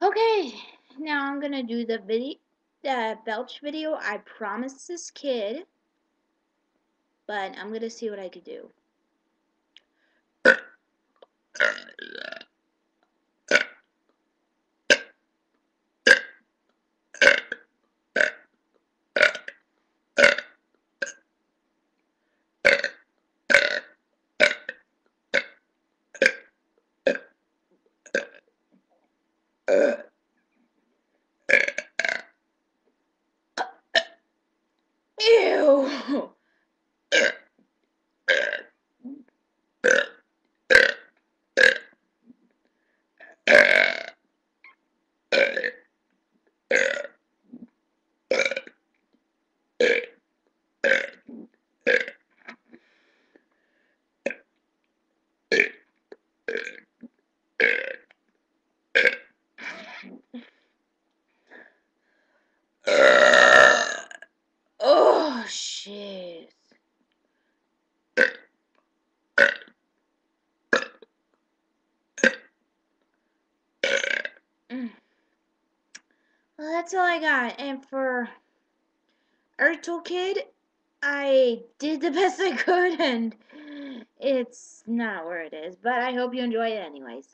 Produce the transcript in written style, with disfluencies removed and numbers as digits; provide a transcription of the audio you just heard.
Okay, now I'm gonna do the belch video. I promised this kid, but I'm gonna see what I could do. Ew! Oh shit. Mm. Well, that's all I got. And for Ertl Kid, I did the best I could, and it's not where it is. But I hope you enjoy it anyways.